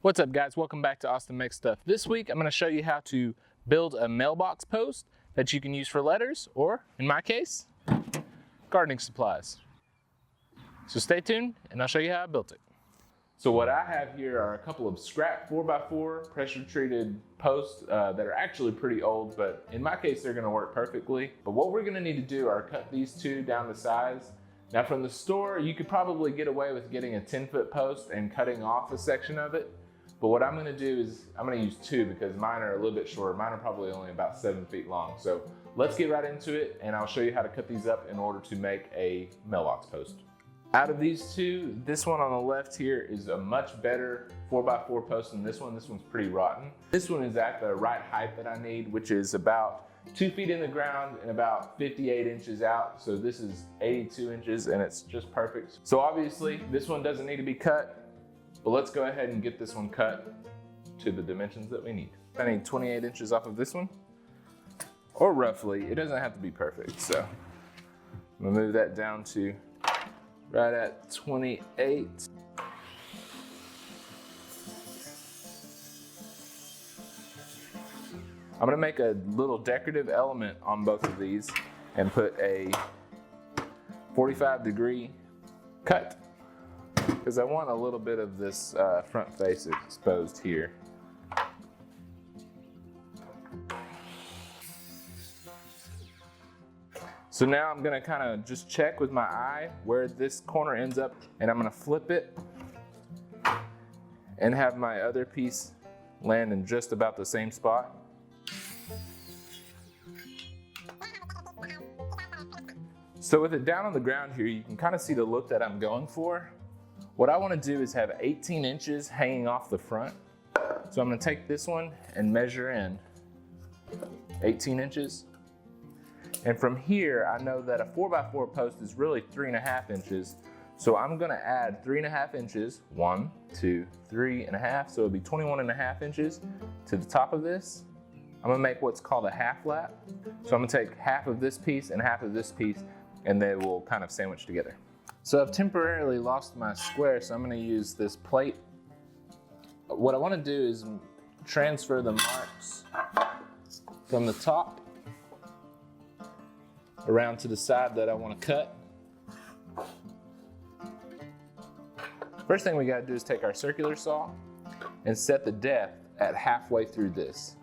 What's up guys, welcome back to Austin Makes Stuff. This week I'm going to show you how to build a mailbox post that you can use for letters or, in my case, gardening supplies. So stay tuned and I'll show you how I built it. So what I have here are a couple of scrap 4x4 pressure treated posts that are actually pretty old, but in my case they're going to work perfectly. But what we're going to need to do are cut these two down to size. Now from the store you could probably get away with getting a 10-foot post and cutting off a section of it. But what I'm gonna do is, I'm gonna use two because mine are a little bit shorter. Mine are probably only about 7 feet long. So let's get right into it and I'll show you how to cut these up in order to make a mailbox post. Out of these two, this one on the left here is a much better 4x4 post than this one. This one's pretty rotten. This one is at the right height that I need, which is about 2 feet in the ground and about 58 inches out. So this is 82 inches and it's just perfect. So obviously this one doesn't need to be cut. But let's go ahead and get this one cut to the dimensions that we need. I need 28 inches off of this one, or roughly. It doesn't have to be perfect, so I'm gonna move that down to right at 28. I'm gonna make a little decorative element on both of these and put a 45-degree cut, because I want a little bit of this front face exposed here. So now I'm gonna kind of just check with my eye where this corner ends up, and I'm gonna flip it and have my other piece land in just about the same spot. So with it down on the ground here, you can kind of see the look that I'm going for. What I want to do is have 18 inches hanging off the front. So I'm going to take this one and measure in 18 inches. And from here, I know that a 4x4 post is really 3.5 inches. So I'm going to add 3.5 inches, 1, 2, 3.5. So it'll be 21.5 inches to the top of this. I'm going to make what's called a half lap. So I'm going to take half of this piece and half of this piece, and they will kind of sandwich together. So I've temporarily lost my square, so I'm gonna use this plate. What I wanna do is transfer the marks from the top around to the side that I wanna cut. First thing we gotta do is take our circular saw and set the depth at halfway through this.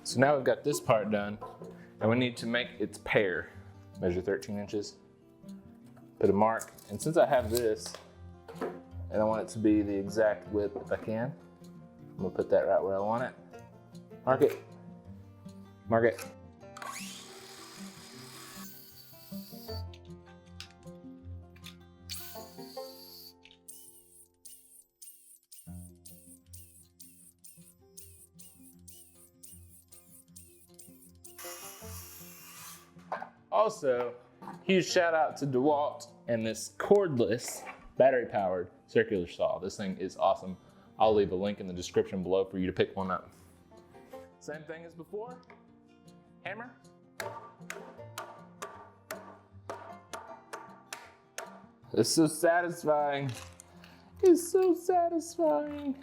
So now we've got this part done, and we need to make its pair. Measure 13 inches, put a mark, and since I have this, and I want it to be the exact width if I can, I'm gonna put that right where I want it. Mark it, mark it. Also, huge shout out to DeWalt and this cordless, battery powered circular saw. This thing is awesome. I'll leave a link in the description below for you to pick one up. Same thing as before, hammer. It's so satisfying. It's so satisfying.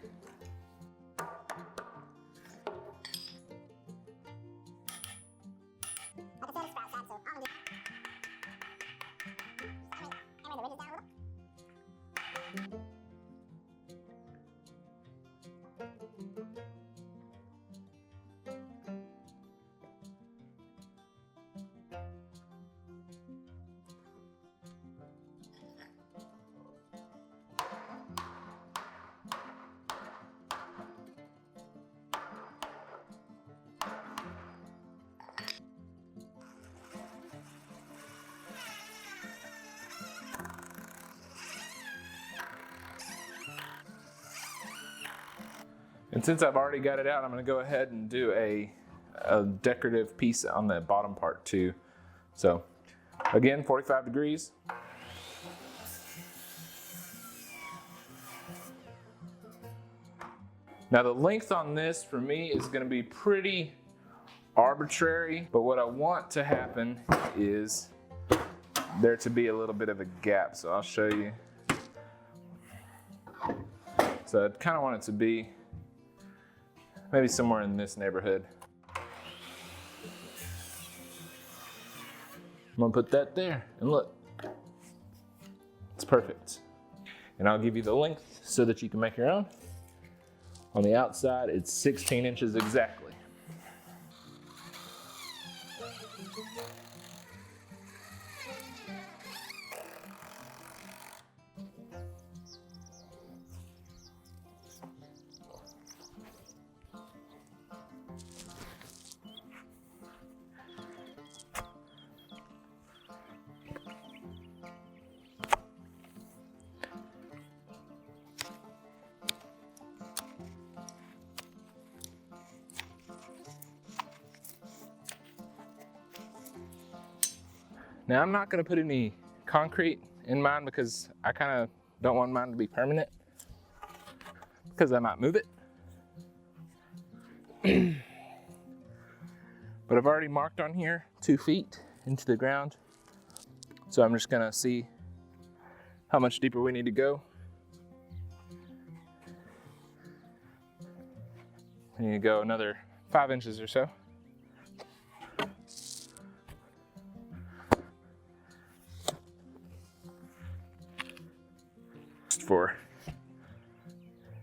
And since I've already got it out, I'm going to go ahead and do a decorative piece on the bottom part too. So again, 45 degrees. Now the length on this for me is going to be pretty arbitrary, but what I want to happen is there to be a little bit of a gap. So I'll show you. So I kind of want it to be maybe somewhere in this neighborhood. I'm gonna put that there, and look, it's perfect. And I'll give you the length so that you can make your own. On the outside, it's 16 inches exactly. Now I'm not gonna put any concrete in mine because I kind of don't want mine to be permanent because I might move it. But I've already marked on here 2 feet into the ground. So I'm just gonna see how much deeper we need to go. I need to go another 5 inches or so.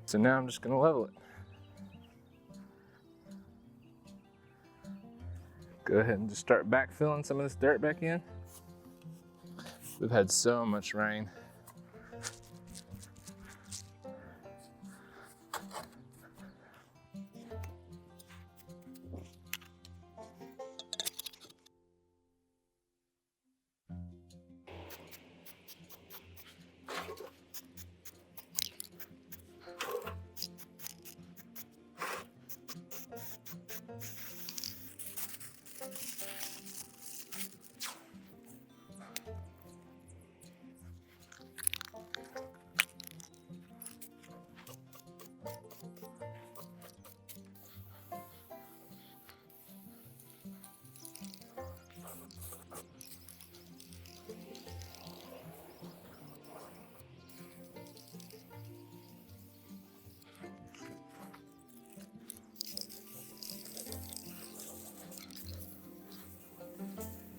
So now I'm just going to level it. Go ahead and just start backfilling some of this dirt back in. We've had so much rain.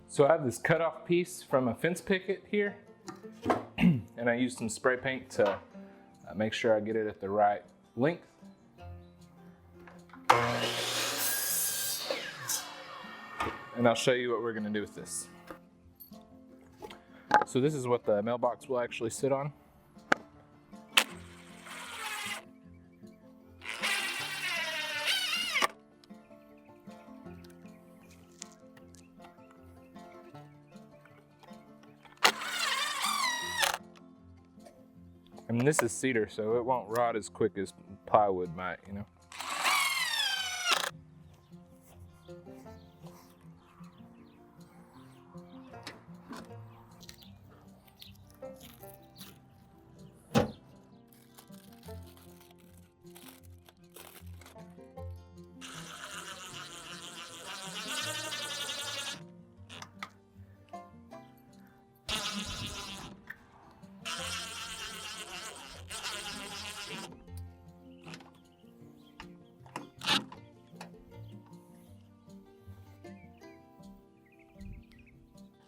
So I have this cutoff piece from a fence picket here, and I used some spray paint to make sure I get it at the right length. And I'll show you what we're gonna do with this. So this is what the mailbox will actually sit on. And this is cedar, so it won't rot as quick as plywood might, you know.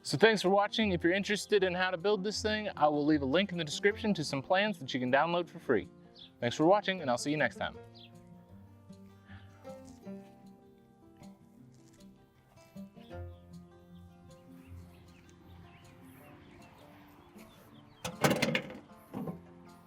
So thanks for watching. If you're interested in how to build this thing, I will leave a link in the description to some plans that you can download for free. Thanks for watching, and I'll see you next time.